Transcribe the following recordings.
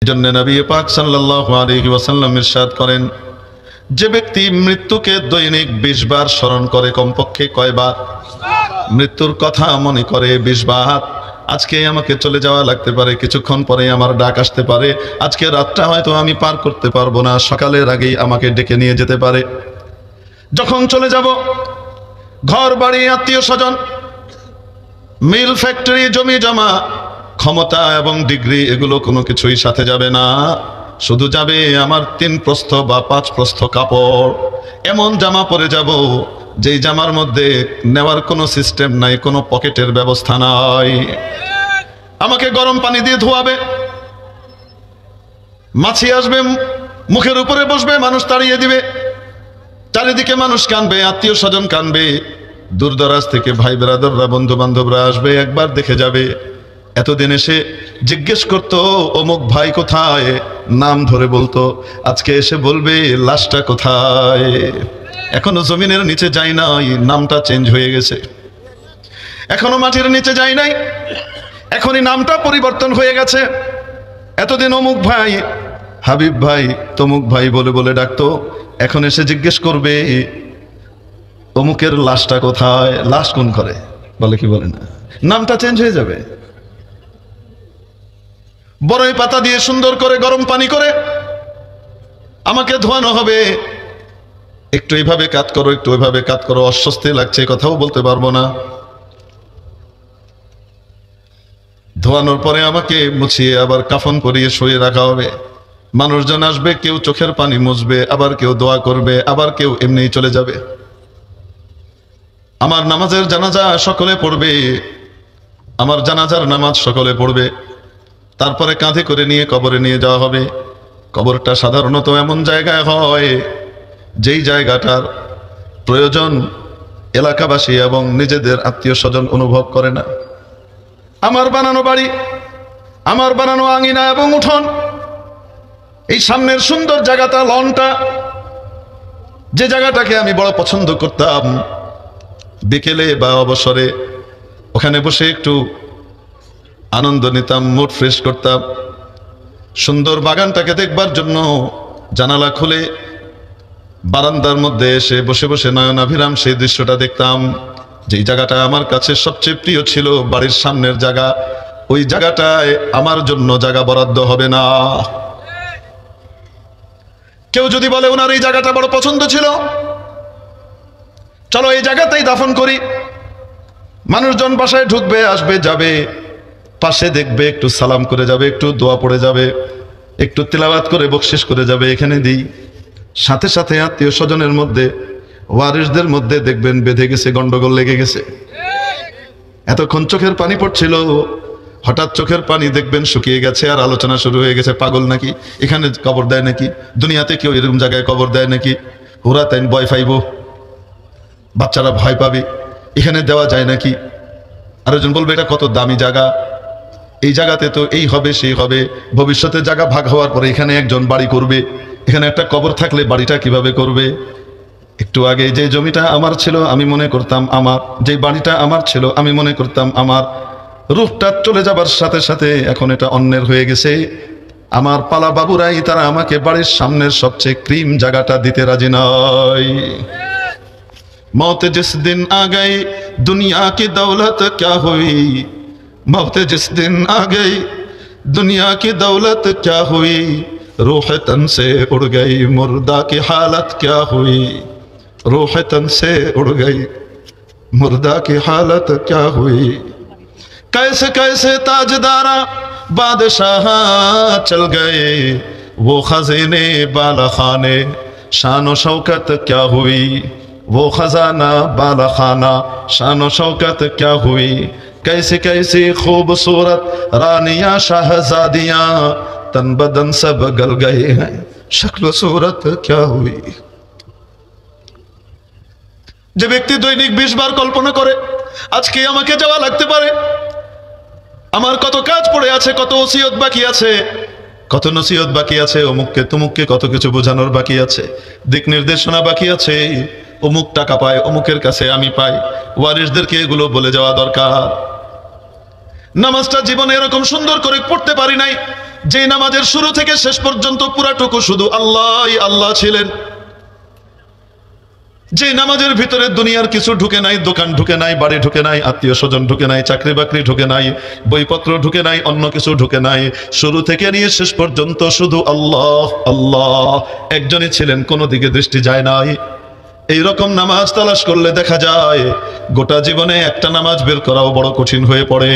এজন্য নবী পাক সাল্লাল্লাহু আলাইহি ওয়াসাল্লাম ইরশাদ করেন, যে ব্যক্তি মৃত্যুকে দৈনিক 20 বার স্মরণ করে, কমপক্ষে কয়বার? মৃত্যুর কথা মনে করে 20 বার। আজকে আমাকে চলে যাওয়া লাগতে পারে, কিছুক্ষণ পরে আমার ডাক আসতে পারে, আজকে রাতটা হয়তো আমি পার করতে পারবো না, সকালের আগেই আমাকে ডেকে নিয়ে যেতে পারে। যখন চলে যাব, ঘর বাড়ি, আত্মীয় স্বজন, মিল, ফ্যাক্টরি, জমি জমা, ক্ষমতা এবং ডিগ্রি, এগুলো কোনো কিছুই সাথে যাবে না। শুধু যাবে আমার 3 প্রস্থ বা 5 প্রস্থ কাপড়। এমন জামা পরে যাব যেই জামার মধ্যে নেওয়ার কোনো সিস্টেম নাই, কোনো পকেটের ব্যবস্থা নাই। আমাকে গরম পানি দিয়ে ধোয়াবে, মাছি আসবে, মুখের উপরে বসবে, মানুষ তাড়িয়ে দিবে, চারিদিকে মানুষ কানবে, আত্মীয় স্বজন কানবে, দূর দরাজ থেকে ভাই ব্রাদাররা, বন্ধু বান্ধবরা আসবে, একবার দেখে যাবে। এতদিন এসে জিজ্ঞেস করতো অমুক ভাই কোথায়, নাম ধরে বলতো, আজকে এসে বলবে লাশটা কোথায়। এখনো জমিনের নিচে যাই নাই, নামটা চেঞ্জ হয়ে গেছে। এখনো মাটির নিচে যাই নাই, এখনই নামটা পরিবর্তন হয়ে গেছে। এতদিন অমুক ভাই, হাবিব ভাই, তমুক ভাই বলে বলে ডাকতো, এখন এসে জিজ্ঞেস করবে অমুকের লাশটা কোথায়। লাশ কোন করে বলে, কি বলে না, নামটা চেঞ্জ হয়ে যাবে। বড়ই পাতা দিয়ে সুন্দর করে গরম পানি করে আমাকে ধোয়ানো হবে। একটু এইভাবে কাজ করো, একটু ওইভাবে কাজ করো, অস্বস্তি লাগছে, কথাও বলতে পারবো না। ধোয়ানোর পরে আমাকে মুছিয়ে আবার কাফন পরিয়ে শুয়ে রাখা হবে। মানুষজন আসবে, কেউ চোখের পানি মুছবে, আবার কেউ দোয়া করবে, আবার কেউ এমনিই চলে যাবে। আমার নামাজের জানাজা সকলে পড়বে, আমার জানাজার নামাজ সকলে পড়বে। তারপরে কাঁধে করে নিয়ে কবরে নিয়ে যাওয়া হবে। কবরটা সাধারণত এমন জায়গায় হয় যেই জায়গাটার প্রয়োজন এলাকাবাসী এবং নিজেদের আত্মীয় স্বজন অনুভব করে না। আমার বানানো বাড়ি, আমার বানানো আঙিনা এবং উঠোন, এই সামনের সুন্দর জায়গাটা, লনটা, যে জায়গাটাকে আমি বড় পছন্দ করতাম, বিকেলে বা অবসরে ওখানে বসে একটু আনন্দ নিতাম, মুড ফ্রেশ করতাম। সুন্দর বাগানটাকে দেখবার জন্য জানালা খুলে বারান্দার মধ্যে এসে বসে বসে নয়নাভিরাম সেই দৃশ্যটা দেখতাম। যেই জায়গাটা আমার কাছে সবচেয়ে প্রিয় ছিল, বাড়ির সামনের জায়গা, ওই জায়গাটায় আমার জন্য জায়গা বরাদ্দ হবে না। কেউ যদি বলে ওনার এই জায়গাটা বড় পছন্দ ছিল, চলো এই জায়গাতেই দাফন করি। মানুষজন বাসায় ঢুকবে, আসবে, যাবে, পাশে দেখবে, একটু সালাম করে যাবে, একটু দোয়া পড়ে যাবে, একটু তিলাওয়াত করে বকশিশ করে যাবে, এখানে দিই। সাথে সাথে আত্মীয় স্বজনের মধ্যে, ওয়ারিসদের মধ্যে দেখবেন বেঁধে গেছে, গন্ডগোল লেগে গেছে। এতক্ষণ চোখের পানি পড়ছিল, হঠাৎ চোখের পানি দেখবেন শুকিয়ে গেছে, আর আলোচনা শুরু হয়ে গেছে, পাগল নাকি, এখানে কবর দেয় নাকি, দুনিয়াতে কেউ এরকম জায়গায় কবর দেয় নাকি, হুরা তাইন ভয় পাইব, বাচ্চারা ভয় পাবে, এখানে দেওয়া যায় নাকি। আরেকজন বলবে এটা কত দামি জায়গা, এই জায়গাতে তো এই হবে সেই হবে, ভবিষ্যতে জায়গা ভাগ হওয়ার পরে এখানে একজন বাড়ি করবে, এখানে একটা কবর থাকলে বাড়িটা কিভাবে করবে। একটু আগে যে জমিটা আমার ছিল আমি মনে করতাম আমার, যে বাড়িটা আমার ছিল আমি মনে করতাম আমার, রূপটা চলে যাবার সাথে সাথে এখন এটা অন্যের হয়ে গেছে। আমার পালা বাবুরাই তারা আমাকে বাড়ির সামনের সবচেয়ে ক্রিম জায়গাটা দিতে রাজি নয়। मौत जिस दिन आ गई दुनिया की दौलत क्या हुई, मौत जिस दिन आ गई दुनिया की दौलत क्या हुई, रूह तन से उड़ गई मुर्दा की हालत क्या हुई, रूह तन से उड़ गई मुर्दा की हालत क्या हुई। कैसे कैसे ताजदारा बादशाह चल गए, वो खजाने बाला खाने शान शौकत क्या हुई, वो खजाना बाला खाना शान शौकत क्या हुई। कैसे कैसी खूबसूरत रानियां शाहजादियां तन बदन सब गल गए हैं, शक्ल सूरत क्या हुई। যে ব্যক্তি দৈনিক 20 বার কল্পনা করে আজকে আমাকে যাওয়া লাগতে পারে, আমার কত কাজ পড়ে আছে, কত ওসিয়ত বাকি আছে, কত নসিহত বাকি আছে, অমুককে তমুককে কত কিছু বোঝানোর বাকি আছে, দিক নির্দেশনা বাকি আছে, অমুক টাকা পায়, অমুকের কাছে আমি পাই, ওয়ারিসদেরকে এগুলো বলে যাওয়া দরকার। নামাজটা জীবনে এরকম সুন্দর করে পড়তে পারি নাই যে নামাজের শুরু থেকে শেষ পর্যন্ত পুরাটুকু শুধু আল্লাহ আল্লাহ ছিলেন, যে নামাজের ভিতরে দুনিয়ার কিছু ঢুকে নাই, দোকান ঢুকে নাই, বাড়ি ঢুকে নাই, আত্মীয় স্বজন ঢুকে নাই, চাকরি বাকরি ঢুকে নাই, বইপত্র ঢুকে নাই, অন্য কিছু ঢুকে নাই, শুরু থেকে নিয়ে শেষ পর্যন্ত শুধু আল্লাহ আল্লাহ একজনই ছিলেন, কোনো দিকে দৃষ্টি যায় নাই। এইরকম নামাজ তালাশ করলে দেখা যায় গোটা জীবনে একটা নামাজ বের করাও বড় কঠিন হয়ে পড়ে।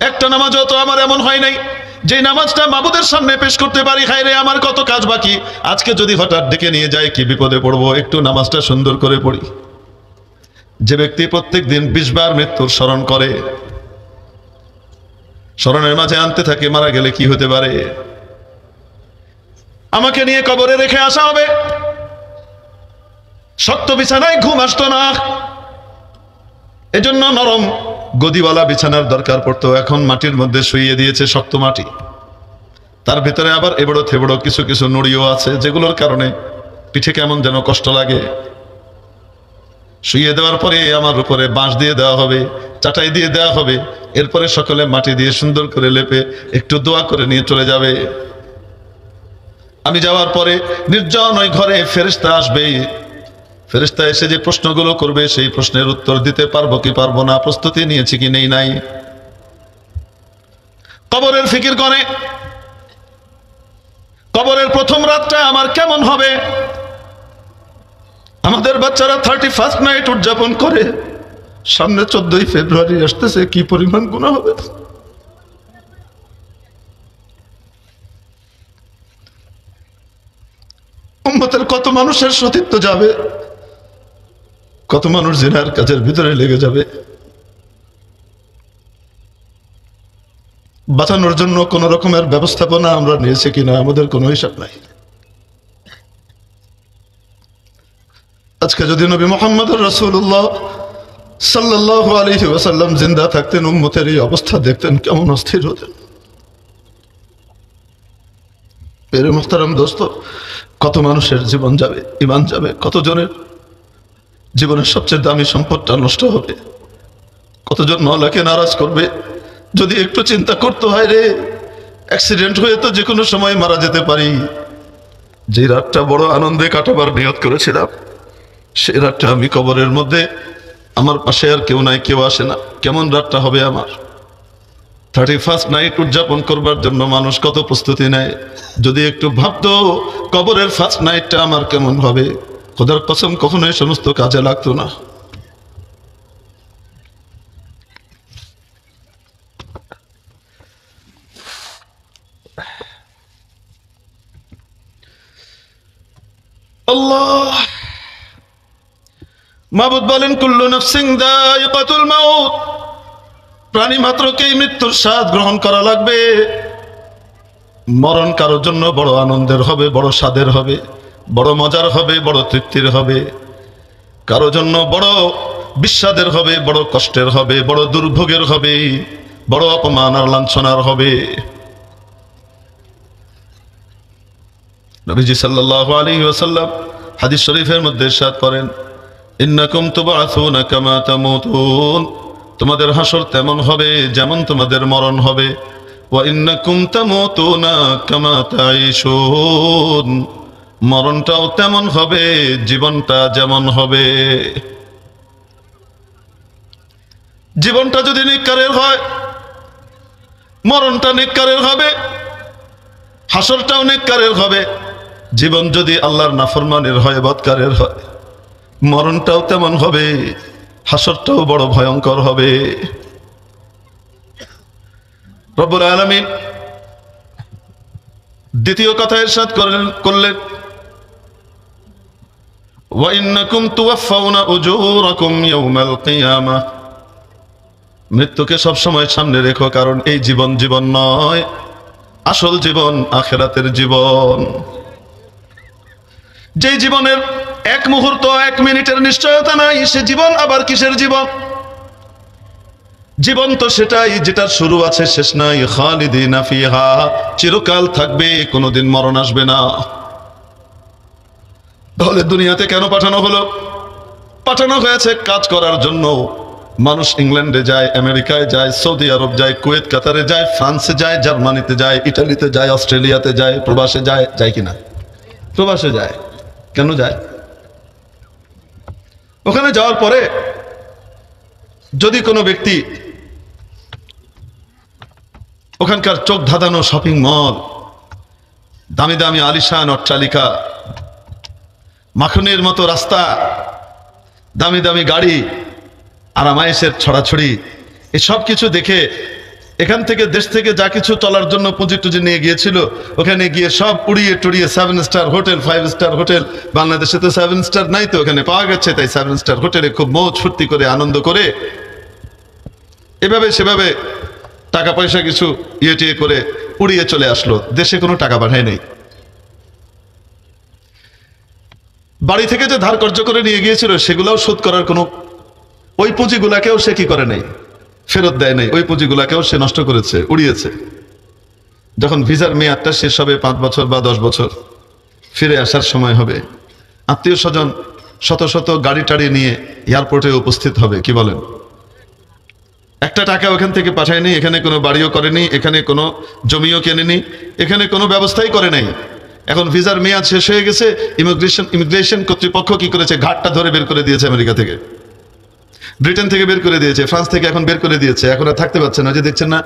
একটা নামাজও তো আমার এমন হয় নাই যে নামাজটা মাবুদের সামনে পেশ করতে পারি, হায় রে আমার কত কাজ বাকি, আজকে যদি হঠাৎ ডেকে নিয়ে যায় কি বিপদে পড়বো, একটু নামাজটা সুন্দর করে পড়ি। যে ব্যক্তি প্রত্যেক দিন 20 বার মৃত্যুর স্মরণ করে, স্মরণের মাঝে আনতে থাকে মারা গেলে কি হতে পারে, আমাকে নিয়ে কবরে রেখে আসা হবে, শক্ত বিছানায় ঘুম আসতো না, এজন্য নরম গদিওয়ালা বিছানার দরকার পড়তো, এখন মাটির মধ্যে শুইয়ে দিয়েছে শক্ত মাটি, তার ভিতরে আবার এবড়ো থেবড়ো কিছু কিছু নুড়িও আছে যেগুলোর কারণে পিঠে কেমন যেন কষ্ট লাগে। শুইয়ে দেওয়ার পরে আমার উপরে বাঁশ দিয়ে দেওয়া হবে, চাটাই দিয়ে দেওয়া হবে, এরপরে সকলে মাটি দিয়ে সুন্দর করে লেপে একটু দোয়া করে নিয়ে চলে যাবে। আমি যাওয়ার পরে নির্জন ওই ঘরে ফেরেশতা আসবে, ফেরেশতা এসে যে প্রশ্নগুলো করবে সেই প্রশ্নের উত্তর দিতে পারবো কি পারবো না, প্রস্তুতি নিয়েছি কি নেই নাই, কবরের ফিকির করে কবরের প্রথম রাতটা আমার কেমন হবে। আমাদের বাচ্চারা 31st নাইট উদযাপন করে, সামনে 14ই ফেব্রুয়ারি আসতেছে, কি পরিমাণ গুনাহ হবে। উম্মতের কত মানুষের সতীত্ব যাবে, কত মানুষ জিনার কাজের ভিতরে লেগে যাবে। বাঁচানোর জন্য কোন রকমের ব্যবস্থাপনা আমরা নিয়েছি কিনা আমাদের কোনো হিসাব নাই। আজকে যদি নবী মুহাম্মদ রাসূলুল্লাহ সাল্লাল্লাহু আলাইহি ওয়াসাল্লাম জিন্দা থাকতেন, উম্মতের এই অবস্থা দেখতেন কেমন অস্থির হতেন। প্রিয় মুহতারাম দোস্ত, কত মানুষের জীবন যাবে, ঈমান যাবে, কতজনের জীবনের সবচেয়ে দামি সম্পদটা নষ্ট হবে, কতজন মওলাকে নারাজ করবে। যদি একটু চিন্তা করতে হয় রে, অ্যাক্সিডেন্ট হয়ে তো যে কোনো সময় মারা যেতে পারি, যে রাতটা বড় আনন্দে কাটাবার নিয়ত করেছিলাম সেই রাতটা আমি কবরের মধ্যে, আমার পাশে আর কেউ নাই, কেউ আসে না, কেমন রাতটা হবে আমার। 31st নাইট উদযাপন করবার জন্য মানুষ কত প্রস্তুতি নেয়, যদি একটু ভাবতো কবরের ফার্স্ট নাইটটা আমার কেমন হবে, খোদার কসম কখনোই সমস্ত কাজে লাগতো না। আল্লাহ মাবুদ বলেন, কুল্লু নাফসিন যায়িকাতুল মাউত, প্রাণী মাত্রকেই মৃত্যুর স্বাদ গ্রহণ করা লাগবে। মরণ কারোর জন্য বড় আনন্দের হবে, বড় স্বাদের হবে, বড় মজার হবে, বড় তৃপ্তির হবে, কারো জন্য বড় বিস্বাদের হবে, বড় কষ্টের হবে, বড় দুর্ভোগের হবে, বড় অপমান আর লাঞ্ছনার হবে। নবীজি সাল্লাল্লাহু আলাইহি ওয়াসাল্লাম হাদিস শরীফের মধ্যে ইরশাদ করেন, ইন্নাকুম তুবআসুনা কামা তামুতুন, তোমাদের হাসর তেমন হবে যেমন তোমাদের মরণ হবে। ওয়া ইন্নাকুম তামুতুনা কামা তাঈশুন, মরণটাও তেমন হবে, জীবনটা যেমন হবে। জীবনটা যদি নিকারের হয়, মরণটা নিকারের হবে, হাসরটাও নিকারের হবে। জীবন যদি আল্লাহর নাফরমানের হয়, বদকারের হয়, মরণটাও তেমন হবে, হাসরটাও বড় ভয়ঙ্কর হবে। রব্বুল আলামিন দ্বিতীয় কথা ইরশাদ করলেন, ওয়া ইন্নাকুম তুওয়াফাউনা উজুরাকুম ইয়াওমাল কিয়ামাহ, মৃত্যুকে সবসময় সামনে রেখো, কারণ এই জীবন জীবন নয়, আসল জীবন আখিরাতের জীবন। যে জীবনের এক মুহূর্ত, এক মিনিটের নিশ্চয়তা নাই, সে জীবন আবার কিসের জীবন? জীবন তো সেটাই যেটার শুরু আছে শেষ নাই, খালিদিনা ফিহা, চিরকাল থাকবে, কোনোদিন মরণ আসবে না। তাহলে দুনিয়াতে কেন পাঠানো হলো? পাঠানো হয়েছে কাজ করার জন্য, মানুষ ইংল্যান্ডে যায়, আমেরিকায় যায়, সৌদি আরব যায়, কুয়েত কাতারে যায়, ফ্রান্সে যায়, জার্মানিতে যায়, ইটালিতে যায়, অস্ট্রেলিয়াতে যায়, প্রবাসে যায়, যায় কিনা? প্রবাসে যায়। কেন যায়? ওখানে যাওয়ার পরে যদি কোনো ব্যক্তি ওখানকার চোখ ধাঁধানো শপিং মল, দামি দামি আলিশান অট্টালিকা, মাখনের মতো রাস্তা, দামি দামি গাড়ি, আরামায়েশের ছড়াছড়ি, এসব কিছু দেখে এখান থেকে দেশ থেকে যা কিছু চলার জন্য পুঁজি টুজি নিয়ে গিয়েছিল, ওখানে গিয়ে সব উড়িয়ে টুড়িয়ে 7 স্টার হোটেল, 5 স্টার হোটেল, বাংলাদেশে তো 7 স্টার নাই, তো ওখানে পাওয়া গেছে, তাই 7 স্টার হোটেলে খুব মৌজ ফুর্তি করে আনন্দ করে এভাবে সেভাবে টাকা পয়সা কিছু ইয়ে করে উড়িয়ে চলে আসলো, দেশে কোনো টাকা পাঠায় নেই। বাড়ি থেকে যে ধার কর্য করে নিয়ে গিয়েছিল সেগুলোও শোধ করার কোনো, ওই পুঁজিগুলাকেও সে কি করে নেই, ফেরত দেয় নাই, ওই পুঁজিগুলাকেও সে নষ্ট করেছে, উড়িয়েছে। যখন ভিসার মেয়াদটা শেষ হবে 5 বছর বা 10 বছর, ফিরে আসার সময় হবে, আত্মীয় স্বজন শত শত গাড়ি টাড়ি নিয়ে এয়ারপোর্টে উপস্থিত হবে, কি বলেন? একটা টাকা ওখান থেকে পাঠায়নি, এখানে কোনো বাড়িও করেনি, এখানে কোনো জমিও কেনেনি, এখানে কোনো ব্যবস্থাই করে নাই। এখন ভিসার মেয়াদ শেষ হয়ে গেছে, ইমিগ্রেশন কর্তৃপক্ষ কি করেছে, ঘাটটা ধরে বের করে দিয়েছে আমেরিকা থেকে, ব্রিটেন থেকে বের করে দিয়েছে, ফ্রান্স থেকে এখন বের করে দিয়েছে, এখন আর থাকতে পারছে না, যে দেখছেন না